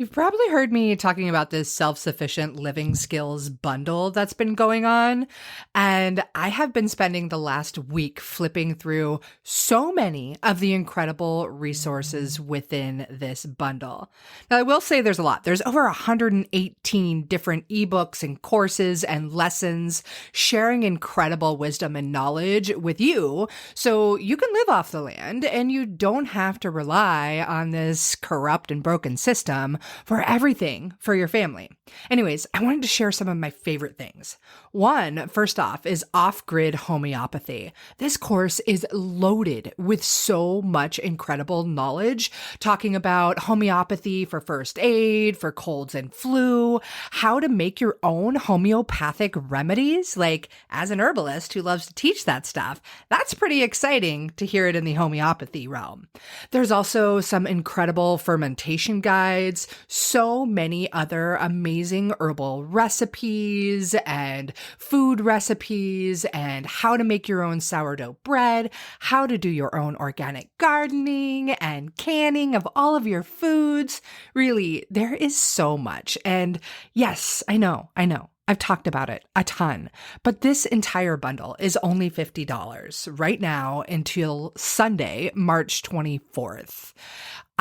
You've probably heard me talking about this self-sufficient living skills bundle that's been going on. And I have been spending the last week flipping through so many of the incredible resources within this bundle. Now, I will say there's a lot. There's over 118 different ebooks and courses and lessons sharing incredible wisdom and knowledge with you so you can live off the land and you don't have to rely on this corrupt and broken system for everything for your family. Anyways, I wanted to share some of my favorite things. One, first off, is off-grid homeopathy. This course is loaded with so much incredible knowledge, talking about homeopathy for first aid, for colds and flu, how to make your own homeopathic remedies. Like, as an herbalist who loves to teach that stuff, that's pretty exciting to hear it in the homeopathy realm. There's also some incredible fermentation guides, so many other amazing herbal recipes and food recipes, and how to make your own sourdough bread, how to do your own organic gardening and canning of all of your foods. Really, there is so much. And yes, I know. I've talked about it a ton, but this entire bundle is only $50 right now until Sunday, March 24th.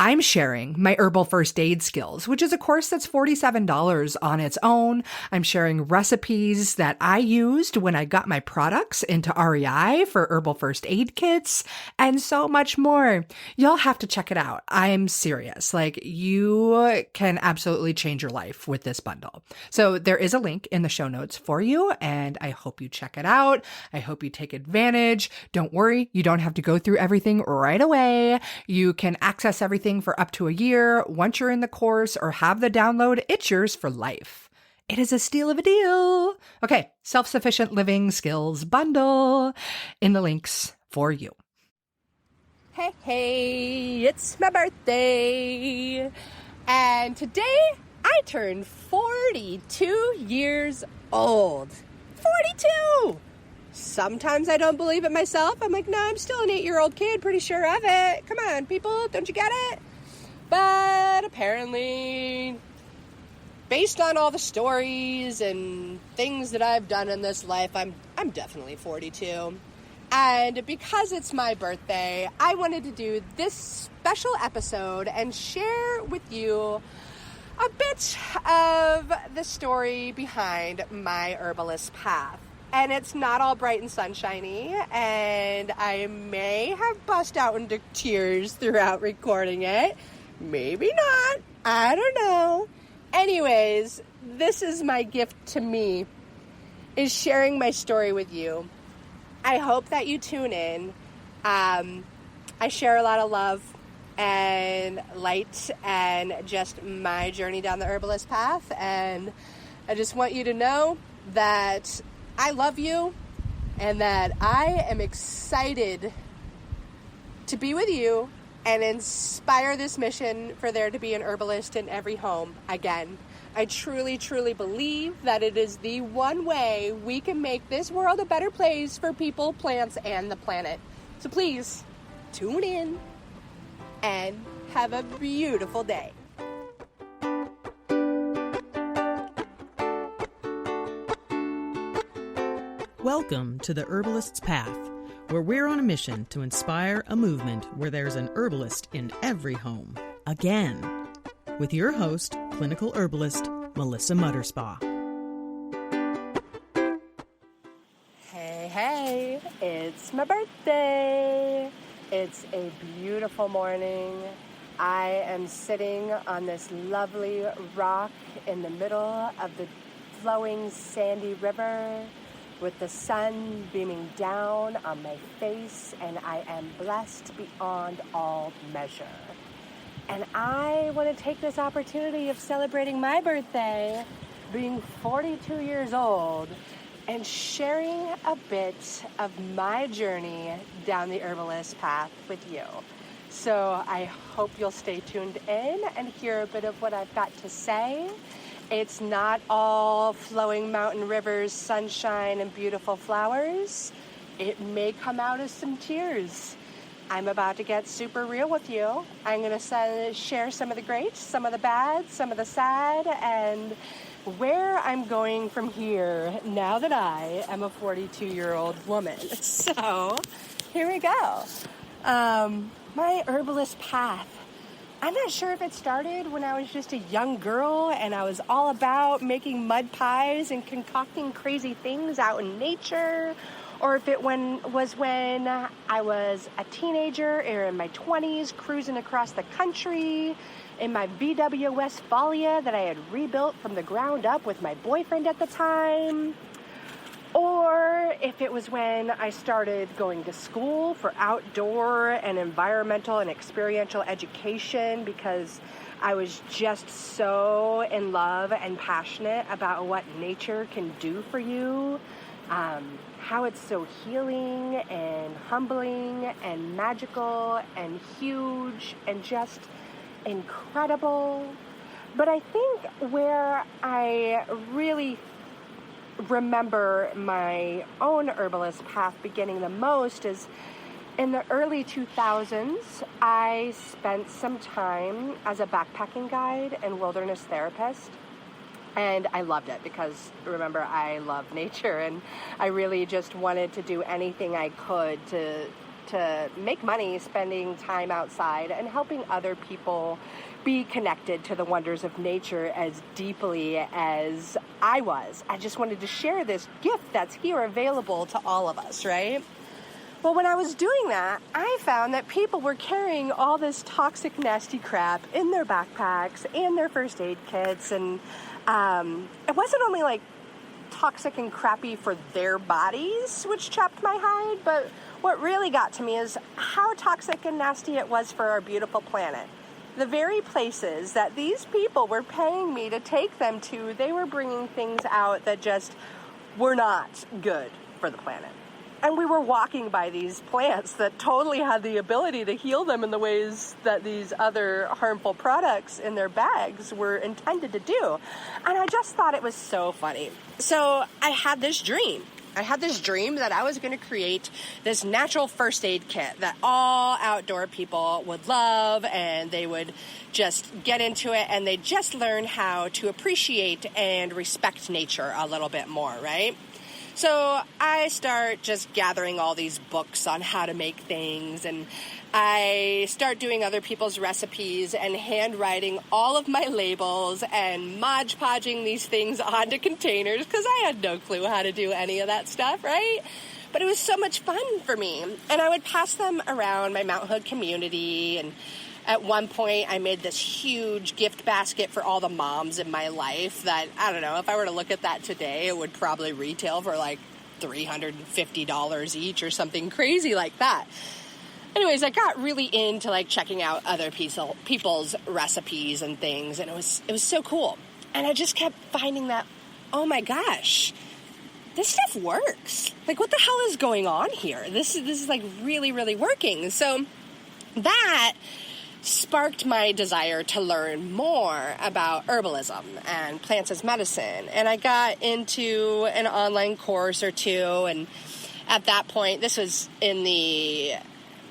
I'm sharing my herbal first aid skills, which is a course that's $47 on its own. I'm sharing recipes that I used when I got my products into REI for herbal first aid kits and so much more. You'll have to check it out. I'm serious. Like, you can absolutely change your life with this bundle. So there is a link in the show notes for you, and I hope you check it out. I hope you take advantage. Don't worry, you don't have to go through everything right away. You can access everything for up to a year. Once you're in the course or have the download, it's yours for life. It is a steal of a deal. Okay, self-sufficient living skills bundle in the links for you. Hey, it's my birthday. And today I turned 42 years old. 42! Sometimes I don't believe it myself. I'm like, no, I'm still an 8-year-old kid, pretty sure of it. Come on, people, don't you get it? But apparently, based on all the stories and things that I've done in this life, I'm definitely 42. And because it's my birthday, I wanted to do this special episode and share with you a bit of the story behind my herbalist path. And it's not all bright and sunshiny, and I may have bust out into tears throughout recording it. Maybe not. I don't know. Anyways, this is my gift to me, is sharing my story with you. I hope that you tune in. I share a lot of love and light and just my journey down the herbalist path, and I just want you to know that I love you and that I am excited to be with you and inspire this mission for there to be an herbalist in every home again. I truly, truly believe that it is the one way we can make this world a better place for people, plants, and the planet. So please, tune in and have a beautiful day. Welcome to the Herbalist's Path, where we're on a mission to inspire a movement where there's an herbalist in every home, again, with your host, clinical herbalist, Mel Mutterspaugh. Hey, it's my birthday. It's a beautiful morning. I am sitting on this lovely rock in the middle of the flowing sandy river, with the sun beaming down on my face, and I am blessed beyond all measure. And I want to take this opportunity of celebrating my birthday, being 42 years old, and sharing a bit of my journey down the herbalist path with you. So I hope you'll stay tuned in and hear a bit of what I've got to say. It's not all flowing mountain rivers, sunshine, and beautiful flowers. It may come out as some tears. I'm about to get super real with you. I'm going to share some of the great, some of the bad, some of the sad, and where I'm going from here now that I am a 42-year-old woman. So here we go. My herbalist path. I'm not sure if it started when I was just a young girl and I was all about making mud pies and concocting crazy things out in nature, or if it was when I was a teenager or in my 20s cruising across the country in my VW Westfalia that I had rebuilt from the ground up with my boyfriend at the time, or if it was when I started going to school for outdoor and environmental and experiential education because I was just so in love and passionate about what nature can do for you, how it's so healing and humbling and magical and huge and just incredible. But I think where I really remember my own herbalist path beginning the most is in the early 2000s. I spent some time as a backpacking guide and wilderness therapist, and I loved it because, remember, I love nature and I really just wanted to do anything I could to make money spending time outside and helping other people be connected to the wonders of nature as deeply as I was. I just wanted to share this gift that's here available to all of us, right? Well, when I was doing that, I found that people were carrying all this toxic, nasty crap in their backpacks and their first aid kits. And it wasn't only like toxic and crappy for their bodies, which chapped my hide, but what really got to me is how toxic and nasty it was for our beautiful planet. The very places that these people were paying me to take them to, they were bringing things out that just were not good for the planet. And we were walking by these plants that totally had the ability to heal them in the ways that these other harmful products in their bags were intended to do. And I just thought it was so funny. So I had this dream. That I was going to create this natural first aid kit that all outdoor people would love, and they would just get into it and they'd just learn how to appreciate and respect nature a little bit more, right? So I start just gathering all these books on how to make things, and I start doing other people's recipes and handwriting all of my labels and Mod Podging these things onto containers because I had no clue how to do any of that stuff, right? But it was so much fun for me. And I would pass them around my Mount Hood community, and at one point I made this huge gift basket for all the moms in my life that, I don't know, if I were to look at that today, it would probably retail for like $350 each or something crazy like that. Anyways, I got really into like checking out other people's recipes and things, and it was so cool. And I just kept finding that, oh my gosh, this stuff works. Like, what the hell is going on here? This is like really, really working. So that sparked my desire to learn more about herbalism and plants as medicine. And I got into an online course or two, and at that point, this was in the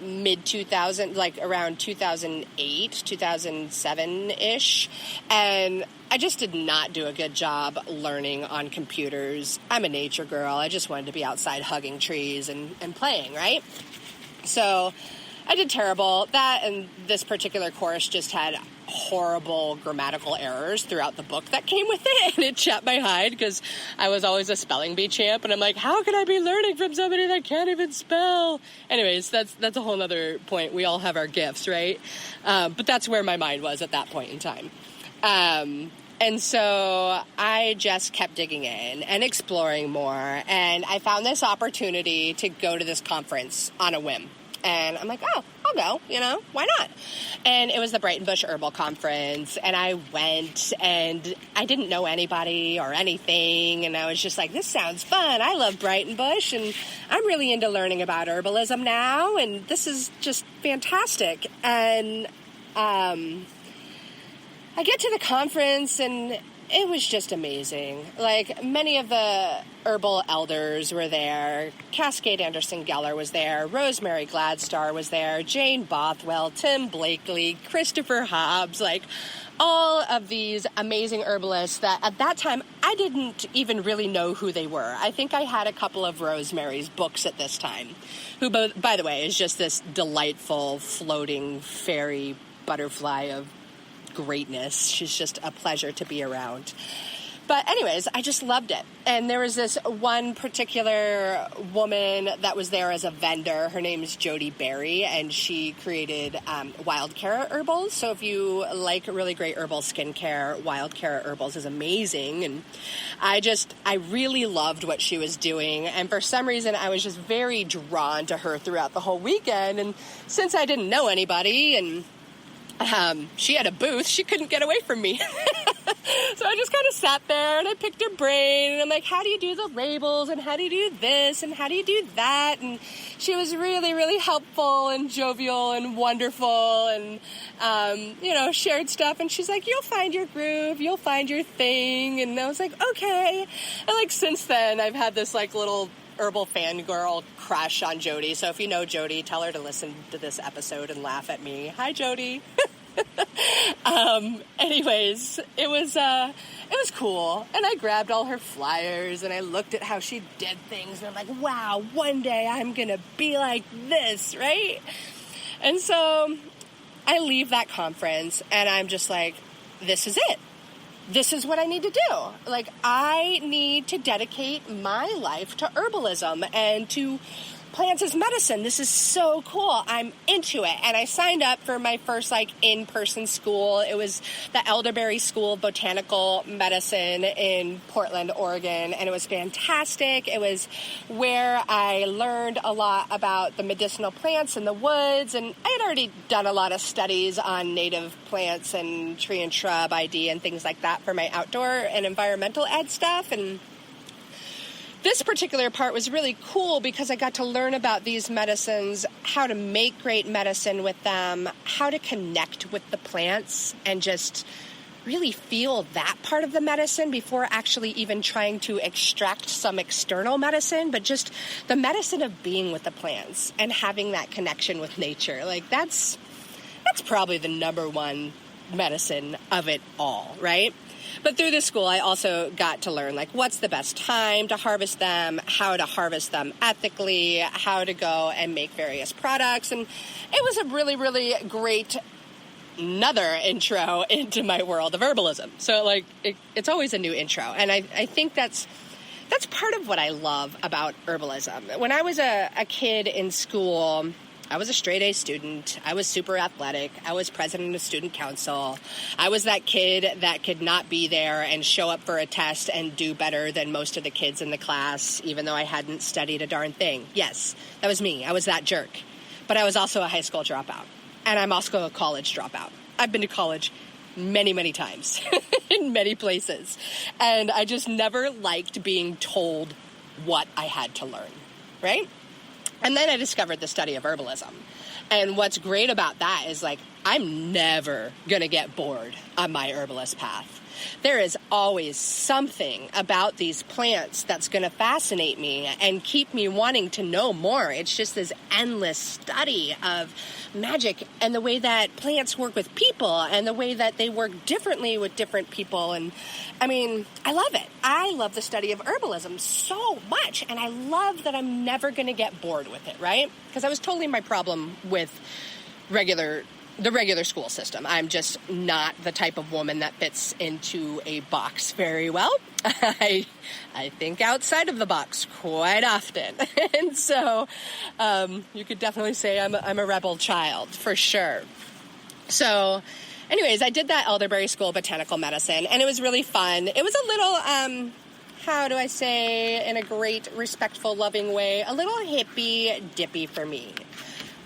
mid-2000s, like around 2008, 2007-ish, and I just did not do a good job learning on computers. I'm a nature girl. I just wanted to be outside hugging trees and playing, right? So I did terrible. That and this particular course just had horrible grammatical errors throughout the book that came with it, and it chapped my hide because I was always a spelling bee champ, and I'm like, how can I be learning from somebody that can't even spell? Anyways, that's a whole other point. We all have our gifts, right? But that's where my mind was at that point in time. And so I just kept digging in and exploring more, and I found this opportunity to go to this conference on a whim. And I'm like, oh, I'll go, why not? And it was the Brighton Bush Herbal Conference, and I went, and I didn't know anybody or anything, and I was just like, this sounds fun. I love Brighton Bush, and I'm really into learning about herbalism now, and this is just fantastic. And I get to the conference, and it was just amazing. Like, many of the herbal elders were there. Cascade Anderson Geller was there. Rosemary Gladstar was there. Jane Bothwell, Tim Blakely, Christopher Hobbs, like, all of these amazing herbalists that at that time I didn't even really know who they were. I think I had a couple of Rosemary's books at this time, who, by the way, is just this delightful floating fairy butterfly of greatness. She's just a pleasure to be around. But anyways, I just loved it. And there was this one particular woman that was there as a vendor. Her name is Jody Berry, and she created Wild Carrot Herbals. So if you like really great herbal skincare, Wild Carrot Herbals is amazing. And I really loved what she was doing. And for some reason, I was just very drawn to her throughout the whole weekend. And since I didn't know anybody and she had a booth, she couldn't get away from me. So I just kind of sat there and I picked her brain and I'm like, how do you do the labels and how do you do this and how do you do that? And she was really, really helpful and jovial and wonderful and, shared stuff. And she's like, you'll find your groove, you'll find your thing. And I was like, okay. And like since then, I've had this like little herbal fangirl crush on Jody. So if you know Jody, tell her to listen to this episode and laugh at me. Hi, Jody. Anyways, it was cool. And I grabbed all her flyers and I looked at how she did things. And I'm like, wow, one day I'm going to be like this, right? And so I leave that conference and I'm just like, this is it. This is what I need to do. Like, I need to dedicate my life to herbalism and to plants as medicine. This is so cool. I'm into it. And I signed up for my first, in-person school. It was the Elderberry School of Botanical Medicine in Portland, Oregon. And it was fantastic. It was where I learned a lot about the medicinal plants in the woods. And I had already done a lot of studies on native plants and tree and shrub ID and things like that for my outdoor and environmental ed stuff. And this particular part was really cool because I got to learn about these medicines, how to make great medicine with them, how to connect with the plants, and just really feel that part of the medicine before actually even trying to extract some external medicine, but just the medicine of being with the plants and having that connection with nature. Like, that's probably the number one medicine of it all, right? But through this school, I also got to learn, what's the best time to harvest them, how to harvest them ethically, how to go and make various products. And it was a really, really great another intro into my world of herbalism. So, it's always a new intro. And I think that's part of what I love about herbalism. When I was a kid in school, I was a straight A student. I was super athletic. I was president of student council. I was that kid that could not be there and show up for a test and do better than most of the kids in the class, even though I hadn't studied a darn thing. Yes, that was me. I was that jerk. But I was also a high school dropout. And I'm also a college dropout. I've been to college many, many times in many places. And I just never liked being told what I had to learn, right? And then I discovered the study of herbalism. And what's great about that is, I'm never going to get bored on my herbalist path. There is always something about these plants that's going to fascinate me and keep me wanting to know more. It's just this endless study of magic and the way that plants work with people and the way that they work differently with different people. And I love it. I love the study of herbalism so much. And I love that I'm never going to get bored with it, right? Because that was totally my problem with the regular school system. I'm just not the type of woman that fits into a box very well. I think outside of the box quite often. And so you could definitely say I'm a rebel child for sure. So anyways, I did that Elderberry School of Botanical Medicine and it was really fun. It was a little, how do I say, in a great, respectful, loving way, a little hippy-dippy for me.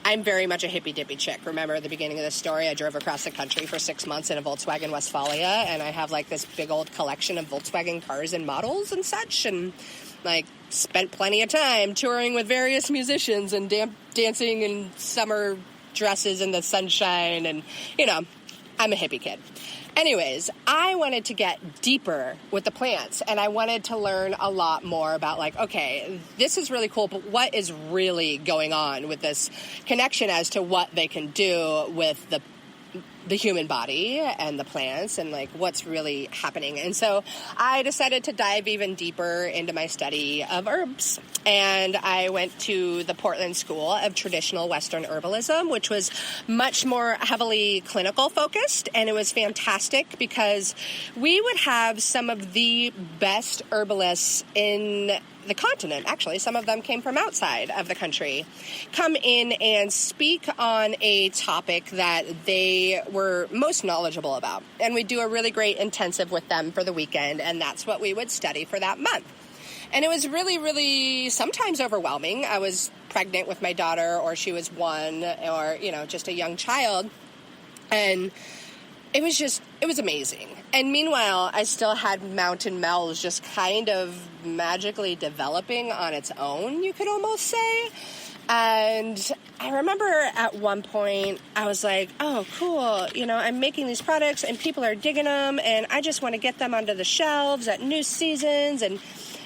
I'm very much a hippy-dippy chick. Remember at the beginning of this story, I drove across the country for 6 months in a Volkswagen Westfalia, and I have this big old collection of Volkswagen cars and models and such, and spent plenty of time touring with various musicians and dancing in summer dresses in the sunshine, and I'm a hippie kid. Anyways, I wanted to get deeper with the plants, and I wanted to learn a lot more about, like, okay, this is really cool, but what is really going on with this connection as to what they can do with the human body and the plants, and like what's really happening. And so I decided to dive even deeper into my study of herbs. And I went to the Portland School of Traditional Western Herbalism, which was much more heavily clinical focused. And it was fantastic because we would have some of the best herbalists in the continent. Actually, some of them came from outside of the country, come in and speak on a topic that they were most knowledgeable about. And we do a really great intensive with them for the weekend, and that's what we would study for that month. And it was really, really sometimes overwhelming. I was pregnant with my daughter, or she was one, or, just a young child. And it was amazing. And meanwhile, I still had Mountain Mel's just kind of magically developing on its own, you could almost say. And I remember at one point, I was like, oh, cool, I'm making these products and people are digging them, and I just want to get them onto the shelves at new seasons. And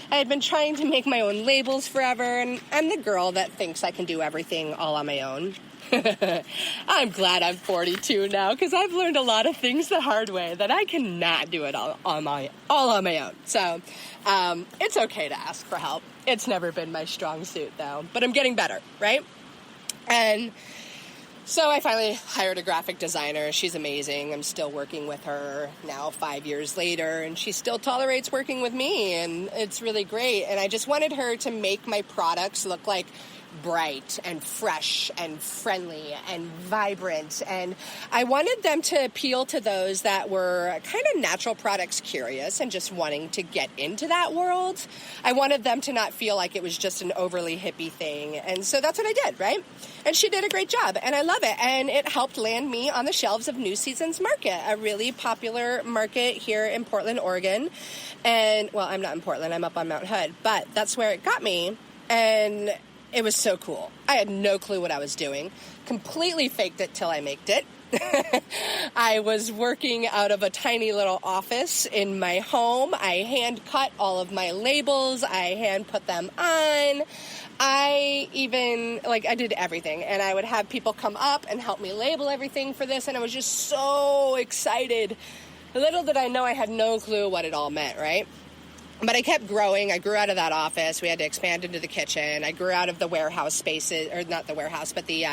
I had been trying to make my own labels forever, and I'm the girl that thinks I can do everything all on my own. I'm glad I'm 42 now, because I've learned a lot of things the hard way that I cannot do it all on my own. So it's okay to ask for help. It's never been my strong suit, though, but I'm getting better, right? And so I finally hired a graphic designer. She's amazing. I'm still working with her now 5 years later, and she still tolerates working with me, and it's really great. And I just wanted her to make my products look like bright and fresh and friendly and vibrant, and I wanted them to appeal to those that were kind of natural products curious and just wanting to get into that world. I wanted them to not feel like it was just an overly hippie thing, and so that's what I did, right? And she did a great job, and I love it, and it helped land me on the shelves of New Seasons Market, a really popular market here in Portland, Oregon. And, well, I'm not in Portland, I'm up on Mount Hood, but that's where it got me, and it was so cool. I had no clue what I was doing. Completely faked it till I maked it. I was working out of a tiny little office in my home. I hand cut all of my labels. I hand put them on. I did everything. And I would have people come up and help me label everything for this. And I was just so excited. Little did I know I had no clue what it all meant, right? But I kept growing. I grew out of that office. We had to expand into the kitchen. I grew out of the warehouse spaces, or not the warehouse, but the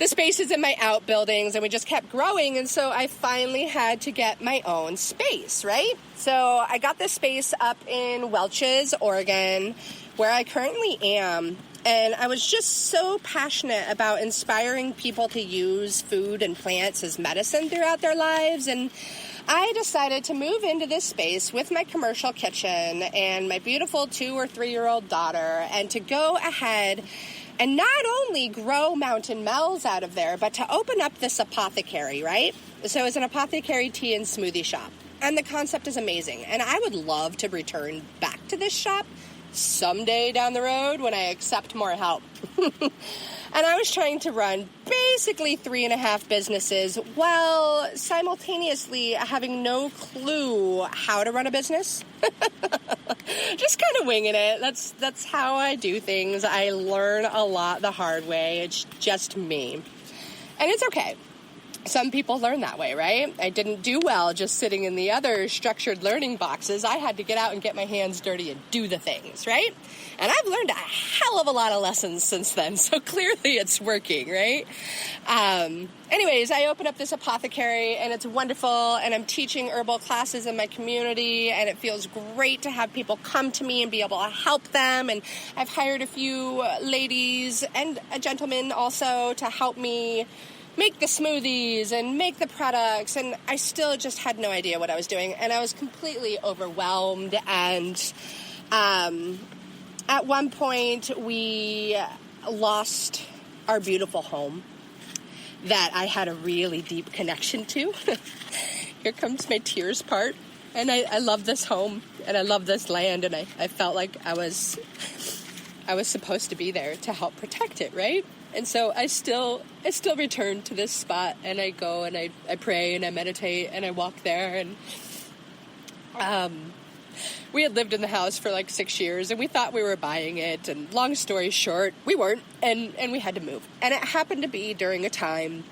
spaces in my outbuildings, and we just kept growing. And so I finally had to get my own space, right? So I got this space up in Welches, Oregon, where I currently am. And I was just so passionate about inspiring people to use food and plants as medicine throughout their lives. And I decided to move into this space with my commercial kitchen and my beautiful 2 or 3-year-old daughter, and to go ahead and not only grow Mountain Mel's out of there, but to open up this apothecary, right? So it's an apothecary tea and smoothie shop. And the concept is amazing. And I would love to return back to this shop someday down the road when I accept more help. And I was trying to run basically 3.5 businesses while simultaneously having no clue how to run a business. Just kind of winging it. That's how I do things. I learn a lot the hard way. It's just me. And it's okay. Some people learn that way, right? I didn't do well just sitting in the other structured learning boxes. I had to get out and get my hands dirty and do the things, right? And I've learned a hell of a lot of lessons since then, so clearly it's working, right? Anyways, I opened up this apothecary, and it's wonderful, and I'm teaching herbal classes in my community, and it feels great to have people come to me and be able to help them. And I've hired a few ladies and a gentleman also to help me make the smoothies and make the products, and I still just had no idea what I was doing, and I was completely overwhelmed. And at one point we lost our beautiful home that I had a really deep connection to. Here comes my tears part. And I love this home, and I love this land, and I felt like I was I was supposed to be there to help protect it, right? And so I still return to this spot, and I go and I pray and I meditate and I walk there. And we had lived in the house for like 6 years, and we thought we were buying it. And long story short, we weren't, and we had to move. And it happened to be during a time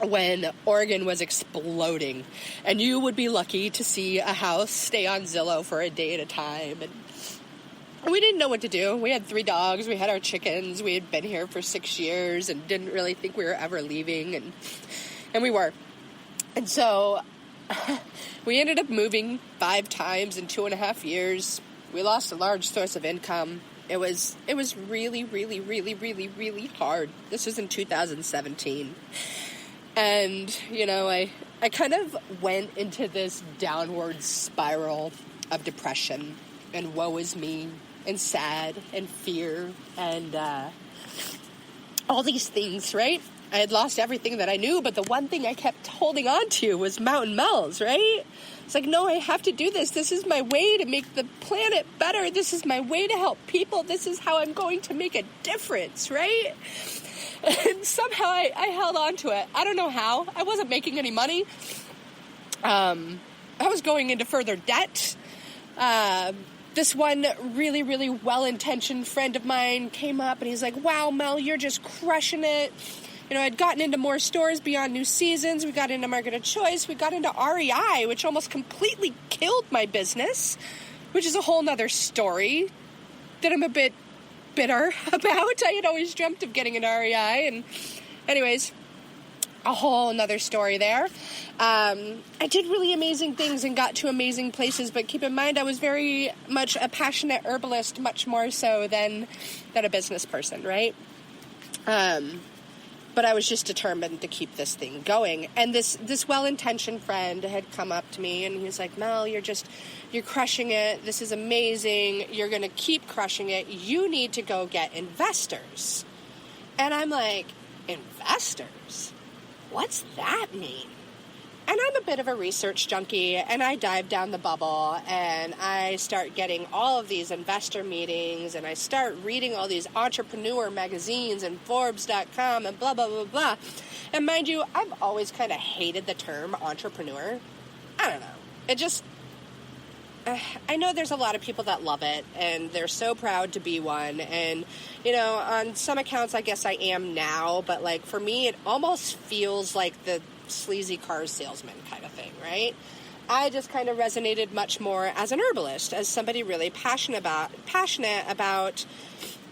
when Oregon was exploding, and you would be lucky to see a house stay on Zillow for a day at a time. And we didn't know what to do. We had 3 dogs. We had our chickens. We had been here for 6 years and didn't really think we were ever leaving. And we were. And so we ended up moving 5 times in 2.5 years. We lost a large source of income. It was really, really, really, really, really hard. This was in 2017. And, you know, I kind of went into this downward spiral of depression and woe is me and sad and fear and all these things, right? I had lost everything that I knew, but the one thing I kept holding on to was Mountain Mel's, right? It's like, no, I have to do this. This is my way to make the planet better. This is my way to help people. This is how I'm going to make a difference, right? And somehow I held on to it. I don't know how. I wasn't making any money. I was going into further debt. This one really, really well-intentioned friend of mine came up and he's like, wow, Mel, you're just crushing it. You know, I'd gotten into more stores beyond New Seasons. We got into Market of Choice. We got into REI, which almost completely killed my business, which is a whole nother story that I'm a bit bitter about. I had always dreamt of getting an REI. And anyways, a whole another story there. I did really amazing things and got to amazing places, but keep in mind I was very much a passionate herbalist, much more so than a business person, right? But I was just determined to keep this thing going. And this well-intentioned friend had come up to me and he was like, Mel, you're crushing it. This is amazing. You're going to keep crushing it. You need to go get investors. And I'm like, investors? What's that mean? And I'm a bit of a research junkie, and I dive down the bubble, and I start getting all of these investor meetings, and I start reading all these entrepreneur magazines and Forbes.com and blah, blah, blah, blah. And mind you, I've always kind of hated the term entrepreneur. I don't know. It just... I know there's a lot of people that love it, and they're so proud to be one, and, you know, on some accounts I guess I am now, but, like, for me it almost feels like the sleazy car salesman kind of thing, right? I just kind of resonated much more as an herbalist, as somebody really passionate about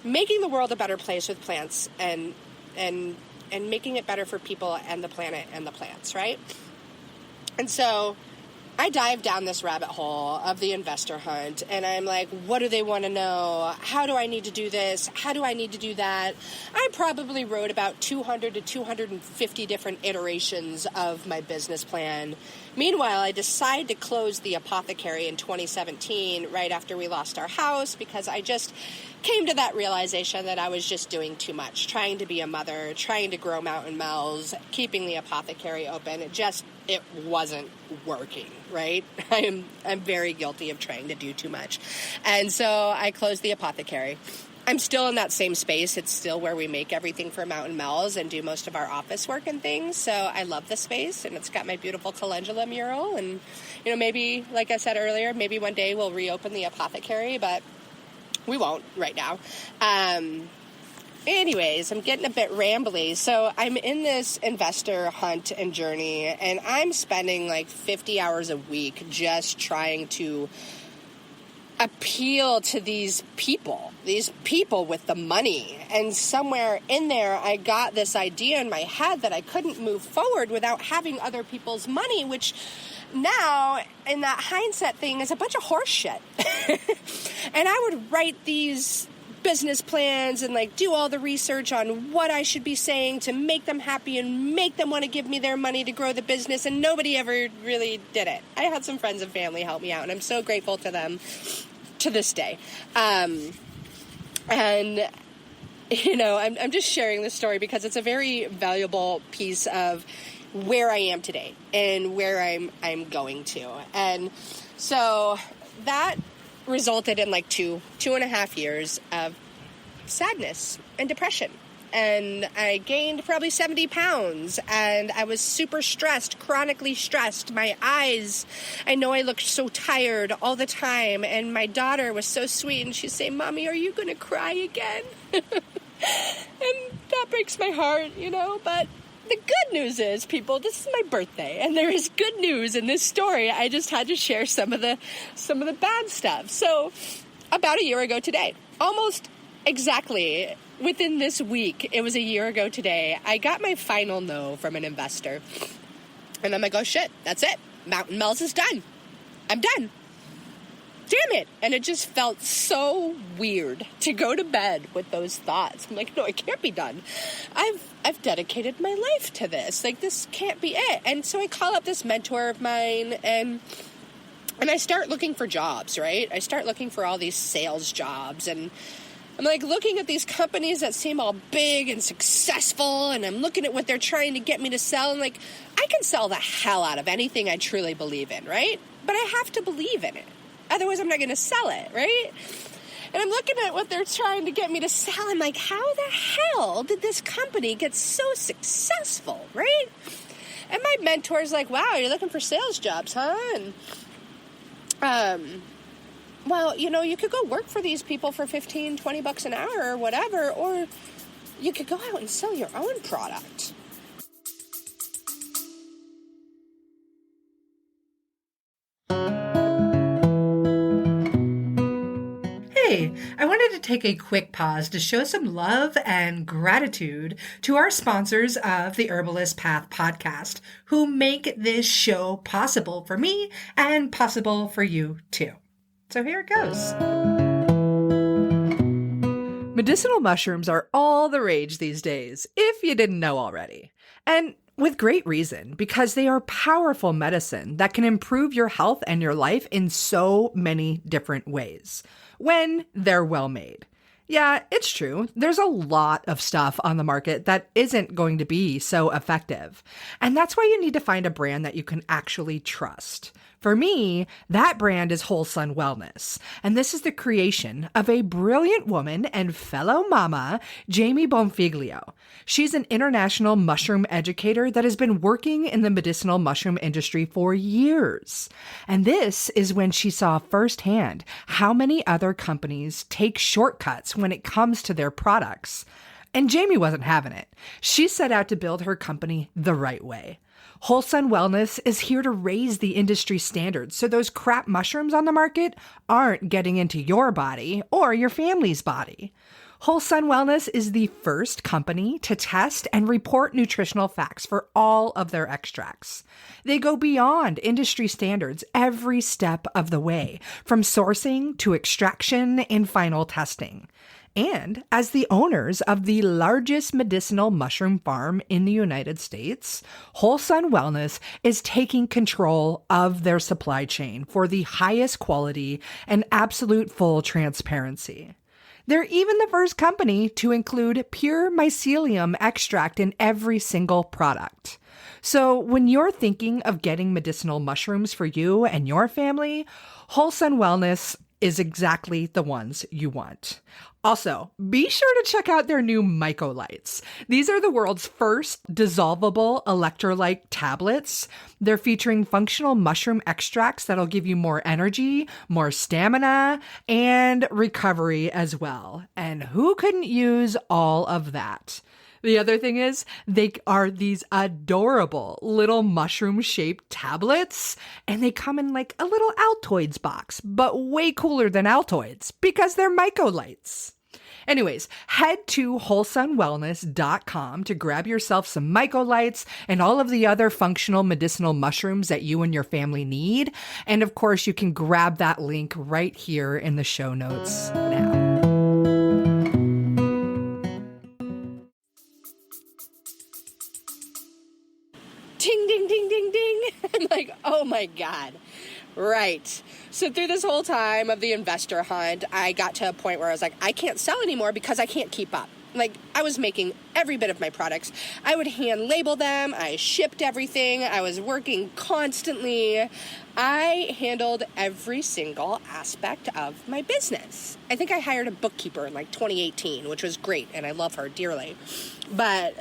making the world a better place with plants and making it better for people and the planet and the plants, right? And so I dive down this rabbit hole of the investor hunt, and I'm like, what do they want to know? How do I need to do this? How do I need to do that? I probably wrote about 200 to 250 different iterations of my business plan. Meanwhile, I decide to close the apothecary in 2017, right after we lost our house, because I just came to that realization that I was just doing too much, trying to be a mother, trying to grow Mountain Mel's, keeping the apothecary open. It wasn't working, right? I'm very guilty of trying to do too much. And so I closed the apothecary. I'm still in that same space. It's still where we make everything for Mountain Mel's and do most of our office work and things. So I love the space, and it's got my beautiful calendula mural. And, you know, maybe, like I said earlier, maybe one day we'll reopen the apothecary, but we won't right now. Anyways, I'm getting a bit rambly. So I'm in this investor hunt and journey, and I'm spending like 50 hours a week just trying to appeal to these people with the money. And somewhere in there, I got this idea in my head that I couldn't move forward without having other people's money, which now, in that hindsight thing, is a bunch of horse shit. And I would write these business plans and like do all the research on what I should be saying to make them happy and make them want to give me their money to grow the business, and nobody ever really did it. I had some friends and family help me out, and I'm so grateful to them to this day. And you know, I'm just sharing this story because it's a very valuable piece of where I am today and where I'm going to. And so that resulted in like two and a half years of sadness and depression. And I gained probably 70 pounds, and I was super stressed, chronically stressed. My eyes, I know I looked so tired all the time, and my daughter was so sweet, and she'd say, "Mommy, are you going to cry again?" And that breaks my heart, but the good news is, people, this is my birthday, and there is good news in this story. I just had to share some of the bad stuff. So, about a year ago today, almost exactly within this week, it was a year ago today, I got my final no from an investor. And I'm like, oh shit, that's it. Mountain Mel's is done. I'm done. Damn it. And it just felt so weird to go to bed with those thoughts. I'm like, no, it can't be done. I've dedicated my life to this. Like, this can't be it. And so I call up this mentor of mine, and I start looking for jobs, right? I start looking for all these sales jobs, and I'm like looking at these companies that seem all big and successful, and I'm looking at what they're trying to get me to sell, and like, I can sell the hell out of anything I truly believe in, right? But I have to believe in it. Otherwise, I'm not going to sell it, right? And I'm looking at what they're trying to get me to sell. I'm like, how the hell did this company get so successful, right? And my mentor's like, wow, you're looking for sales jobs, huh? And, well, you could go work for these people for $15, $20 an hour or whatever, or you could go out and sell your own product. Hey, I wanted to take a quick pause to show some love and gratitude to our sponsors of the Herbalist Path podcast, who make this show possible for me and possible for you too. So here it goes. Medicinal mushrooms are all the rage these days, if you didn't know already. And with great reason, because they are powerful medicine that can improve your health and your life in so many different ways when they're well made. Yeah, it's true. There's a lot of stuff on the market that isn't going to be so effective. And that's why you need to find a brand that you can actually trust. For me, that brand is Whole Sun Wellness, and this is the creation of a brilliant woman and fellow mama, Jamie Bonfiglio. She's an international mushroom educator that has been working in the medicinal mushroom industry for years. And this is when she saw firsthand how many other companies take shortcuts when it comes to their products. And Jamie wasn't having it. She set out to build her company the right way. Whole Sun Wellness is here to raise the industry standards so those crap mushrooms on the market aren't getting into your body or your family's body. Whole Sun Wellness is the first company to test and report nutritional facts for all of their extracts. They go beyond industry standards every step of the way, from sourcing to extraction and final testing. And as the owners of the largest medicinal mushroom farm in the United States, Whole Sun Wellness is taking control of their supply chain for the highest quality and absolute full transparency. They're even the first company to include pure mycelium extract in every single product. So when you're thinking of getting medicinal mushrooms for you and your family, Whole Sun Wellness is exactly the ones you want. Also, be sure to check out their new mycolights. These are the world's first dissolvable electrolyte tablets. They're featuring functional mushroom extracts that'll give you more energy, more stamina, and recovery as well. And who couldn't use all of that? The other thing is, they are these adorable little mushroom-shaped tablets, and they come in like a little Altoids box, but way cooler than Altoids, because they're mycolights. Anyways, head to wholesunwellness.com to grab yourself some mycolights and all of the other functional medicinal mushrooms that you and your family need. And of course, you can grab that link right here in the show notes now. Ding, ding, ding, ding, ding. I'm like, oh my God. Right. So through this whole time of the investor hunt, I got to a point where I was like, I can't sell anymore because I can't keep up. Like, I was making every bit of my products. I would hand label them. I shipped everything. I was working constantly. I handled every single aspect of my business. I think I hired a bookkeeper in like 2018, which was great, and I love her dearly. But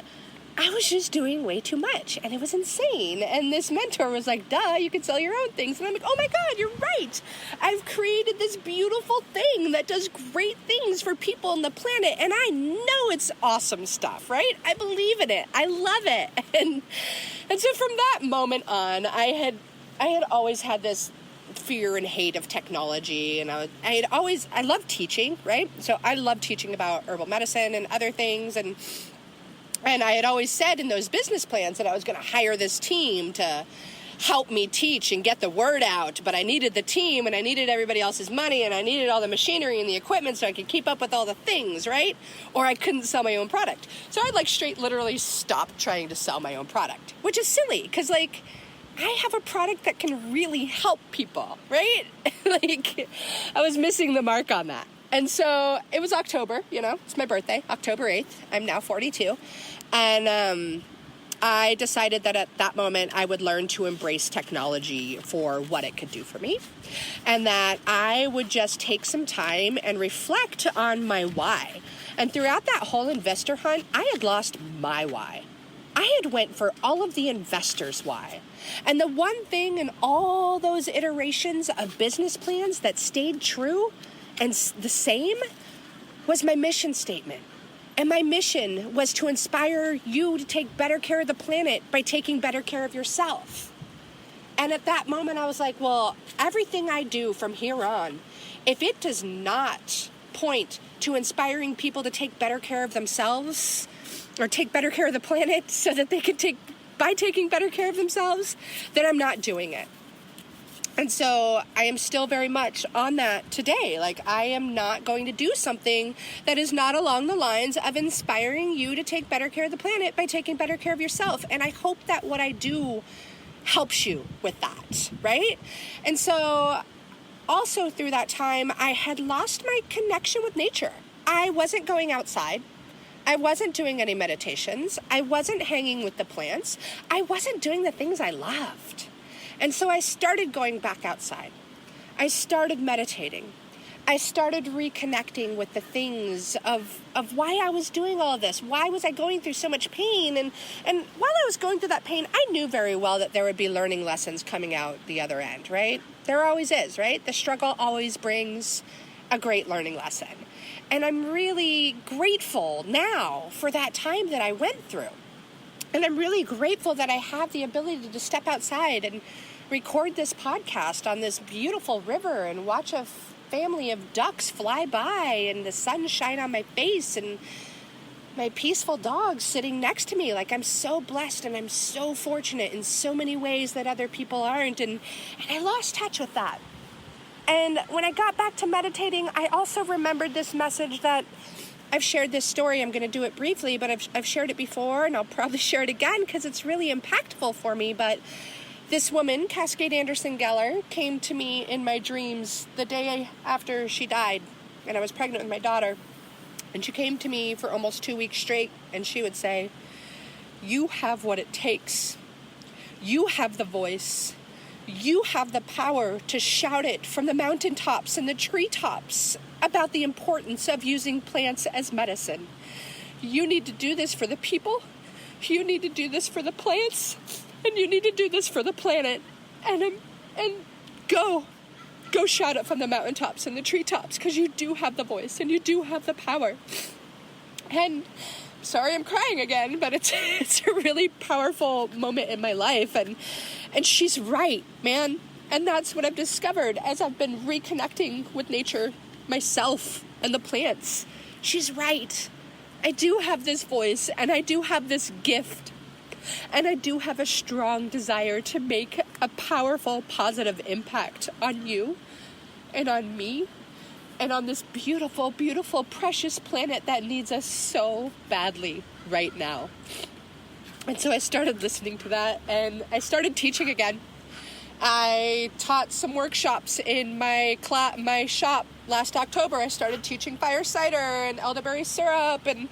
I was just doing way too much, and it was insane. And this mentor was like, duh, you can sell your own things. And I'm like, oh my God, you're right. I've created this beautiful thing that does great things for people on the planet, and I know it's awesome stuff, right? I believe in it. I love it. And so from that moment on, I had always had this fear and hate of technology, and I loved teaching, right? So I loved teaching about herbal medicine and other things, and I had always said in those business plans that I was going to hire this team to help me teach and get the word out, but I needed the team, and I needed everybody else's money, and I needed all the machinery and the equipment so I could keep up with all the things, right? Or I couldn't sell my own product. So I'd literally stop trying to sell my own product, which is silly, because I have a product that can really help people, right? I was missing the mark on that. And so it was October, it's my birthday, October 8th. I'm now 42. And I decided that at that moment I would learn to embrace technology for what it could do for me. And that I would just take some time and reflect on my why. And throughout that whole investor hunt, I had lost my why. I had went for all of the investors' why. And the one thing in all those iterations of business plans that stayed true and the same was my mission statement. And my mission was to inspire you to take better care of the planet by taking better care of yourself. And at that moment, I was like, well, everything I do from here on, if it does not point to inspiring people to take better care of themselves or take better care of the planet so that they can by taking better care of themselves, then I'm not doing it. And so I am still very much on that today. I am not going to do something that is not along the lines of inspiring you to take better care of the planet by taking better care of yourself. And I hope that what I do helps you with that, right? And so also through that time, I had lost my connection with nature. I wasn't going outside. I wasn't doing any meditations. I wasn't hanging with the plants. I wasn't doing the things I loved. And so I started going back outside. I started meditating. I started reconnecting with the things of why I was doing all of this. Why was I going through so much pain? And while I was going through that pain, I knew very well that there would be learning lessons coming out the other end, right? There always is, right? The struggle always brings a great learning lesson. And I'm really grateful now for that time that I went through. And I'm really grateful that I have the ability to step outside and record this podcast on this beautiful river and watch a family of ducks fly by and the sun shine on my face and my peaceful dog sitting next to me. I'm so blessed and I'm so fortunate in so many ways that other people aren't. And I lost touch with that. And when I got back to meditating, I also remembered this message that I've shared this story. I'm going to do it briefly, but I've shared it before, and I'll probably share it again because it's really impactful for me. But this woman, Cascade Anderson Geller, came to me in my dreams the day after she died, and I was pregnant with my daughter. And she came to me for almost 2 weeks straight, and she would say, "You have what it takes. You have the voice. You have the power to shout it from the mountaintops and the treetops about the importance of using plants as medicine. You need to do this for the people. You need to do this for the plants. And you need to do this for the planet. And go shout it from the mountaintops and the treetops, because you do have the voice and you do have the power." And sorry, I'm crying again, but it's a really powerful moment in my life. And she's right, man. And that's what I've discovered as I've been reconnecting with nature, myself, and the plants. She's right. I do have this voice, and I do have this gift, and I do have a strong desire to make a powerful, positive impact on you and on me and on this beautiful, beautiful, precious planet that needs us so badly right now. And so I started listening to that, and I started teaching again. I taught some workshops in my shop last October. I started teaching fire cider and elderberry syrup, and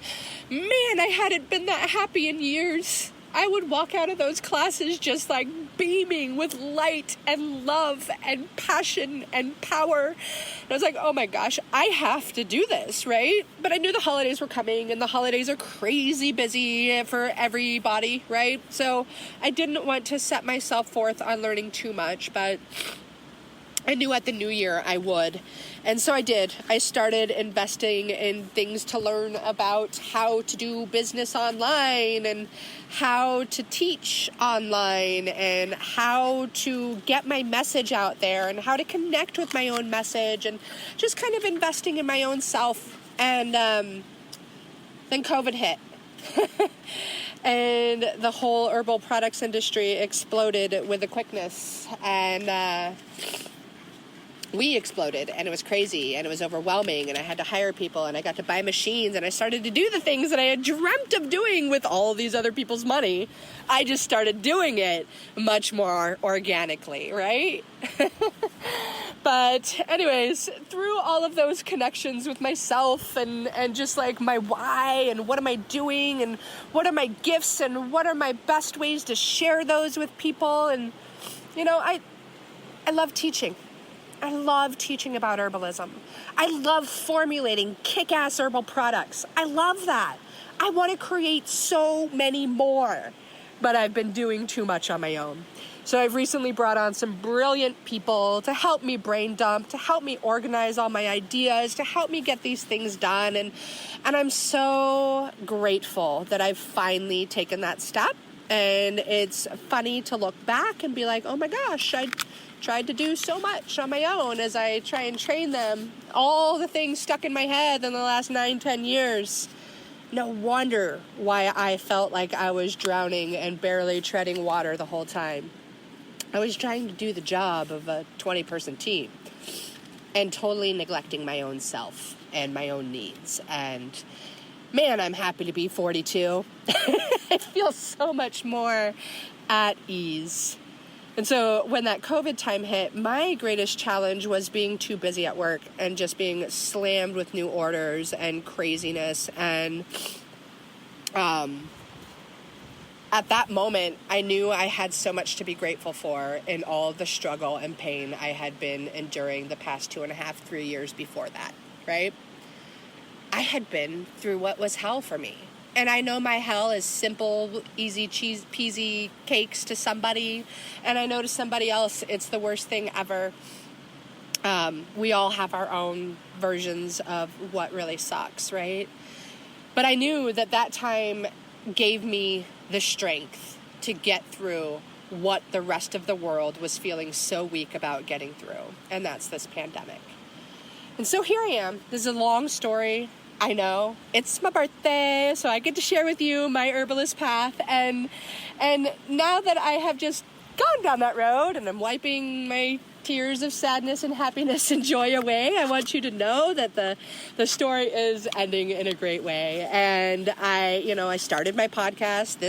man, I hadn't been that happy in years. I would walk out of those classes just like beaming with light and love and passion and power. And I was like, oh my gosh, I have to do this, right? But I knew the holidays were coming, and the holidays are crazy busy for everybody, right? So I didn't want to set myself forth on learning too much, but I knew at the new year I would. And so I did. I started investing in things to learn about how to do business online and how to teach online and how to get my message out there and how to connect with my own message, and just kind of investing in my own self. And then COVID hit. And the whole herbal products industry exploded with a quickness. And we exploded, and it was crazy, and it was overwhelming, and I had to hire people, and I got to buy machines, and I started to do the things that I had dreamt of doing with all these other people's money. I just started doing it much more organically, right? But anyways, through all of those connections with myself and just like my why and what am I doing and what are my gifts and what are my best ways to share those with people, and I love teaching. I love teaching about herbalism. I love formulating kick-ass herbal products. I love that. I want to create so many more, but I've been doing too much on my own. So I've recently brought on some brilliant people to help me brain dump, to help me organize all my ideas, to help me get these things done. And I'm so grateful that I've finally taken that step. And it's funny to look back and be like, oh my gosh, I tried to do so much on my own as I try and train them. All the things stuck in my head in the last 9-10 years. No wonder why I felt like I was drowning and barely treading water the whole time. I was trying to do the job of a 20-person team and totally neglecting my own self and my own needs. And man, I'm happy to be 42. I feel so much more at ease. And so when that COVID time hit, my greatest challenge was being too busy at work and just being slammed with new orders and craziness. And at that moment, I knew I had so much to be grateful for in all the struggle and pain I had been enduring the past 2.5, 3 years before that, right? I had been through what was hell for me. And I know my hell is simple, easy, peasy cakes to somebody. And I know to somebody else, it's the worst thing ever. We all have our own versions of what really sucks, right? But I knew that time gave me the strength to get through what the rest of the world was feeling so weak about getting through. And that's this pandemic. And so here I am. This is a long story. I know. It's my birthday, so I get to share with you my herbalist path. And now that I have just gone down that road and I'm wiping my tears of sadness and happiness and joy away, I want you to know that the story is ending in a great way. And I started my podcast,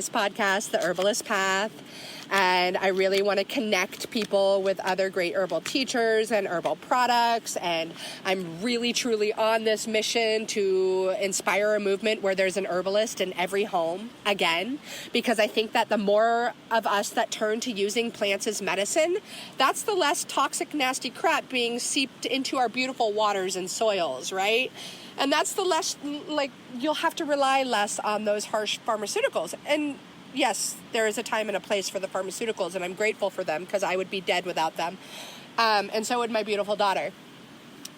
the Herbalist Path. And I really want to connect people with other great herbal teachers and herbal products. And I'm really, truly on this mission to inspire a movement where there's an herbalist in every home again. Because I think that the more of us that turn to using plants as medicine, that's the less toxic, nasty crap being seeped into our beautiful waters and soils, right? And that's the less, you'll have to rely less on those harsh pharmaceuticals. And yes, there is a time and a place for the pharmaceuticals, and I'm grateful for them because I would be dead without them. And so would my beautiful daughter.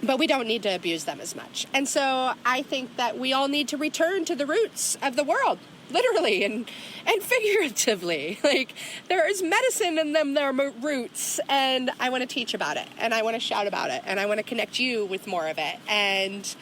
But we don't need to abuse them as much. And so I think that we all need to return to the roots of the world, literally and figuratively. There is medicine in them, their roots, and I want to teach about it, and I want to shout about it, and I want to connect you with more of it. And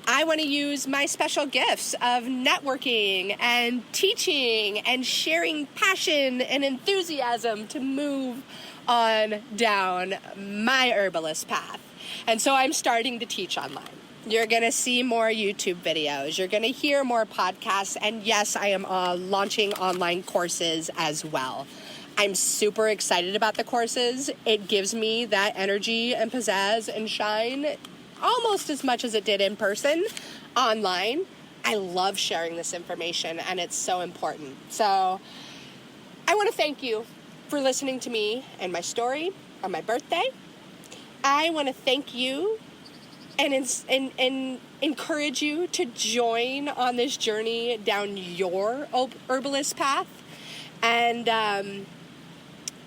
I want to use my special gifts of networking and teaching and sharing passion and enthusiasm to move on down my herbalist path. And so I'm starting to teach online. You're going to see more YouTube videos. You're going to hear more podcasts. And yes, I am launching online courses as well. I'm super excited about the courses. It gives me that energy and pizzazz and shine almost as much as it did in person online. I love sharing this information, and it's so important. So I want to thank you for listening to me and my story on my birthday. I want to thank you and encourage you to join on this journey down your herbalist path. And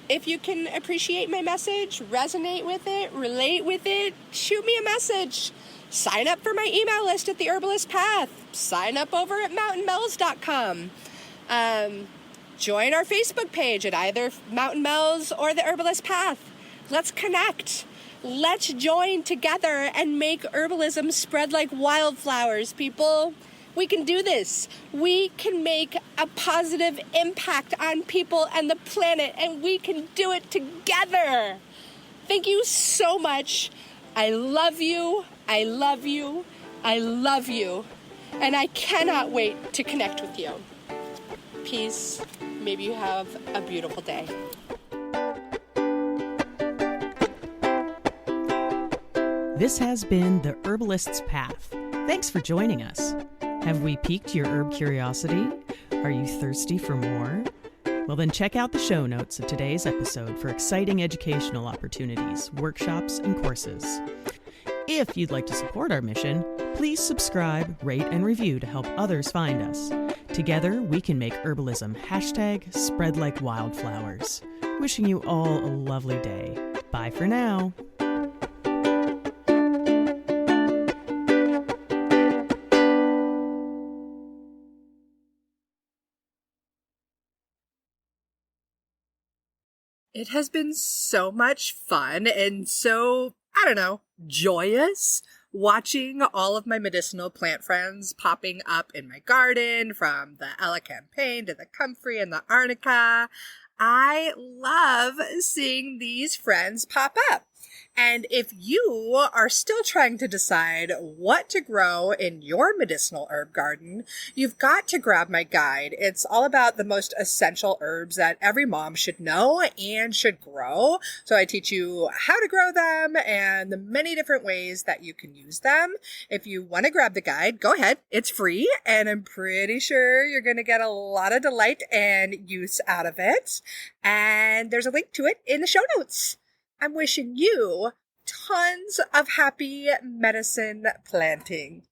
if you can appreciate my message, resonate with it, relate with it, shoot me a message. Sign up for my email list at the Herbalist Path. Sign up over at mountainmel's.com. Join our Facebook page at either Mountain Mel's or the Herbalist Path. Let's connect. Let's join together and make herbalism spread like wildflowers, people. We can do this. We can make a positive impact on people and the planet, and we can do it together. Thank you so much. I love you. I love you. I love you. And I cannot wait to connect with you. Peace. Maybe you have a beautiful day. This has been The Herbalist's Path. Thanks for joining us. Have we piqued your herb curiosity? Are you thirsty for more? Well, then check out the show notes of today's episode for exciting educational opportunities, workshops, and courses. If you'd like to support our mission, please subscribe, rate, and review to help others find us. Together, we can make herbalism #spread like wildflowers. Wishing you all a lovely day. Bye for now. It has been so much fun and so, I don't know, joyous watching all of my medicinal plant friends popping up in my garden, from the elecampane to the comfrey and the arnica. I love seeing these friends pop up. And if you are still trying to decide what to grow in your medicinal herb garden, you've got to grab my guide. It's all about the most essential herbs that every mom should know and should grow. So I teach you how to grow them and the many different ways that you can use them. If you want to grab the guide, go ahead. It's free, and I'm pretty sure you're going to get a lot of delight and use out of it. And there's a link to it in the show notes. I'm wishing you tons of happy medicine planting.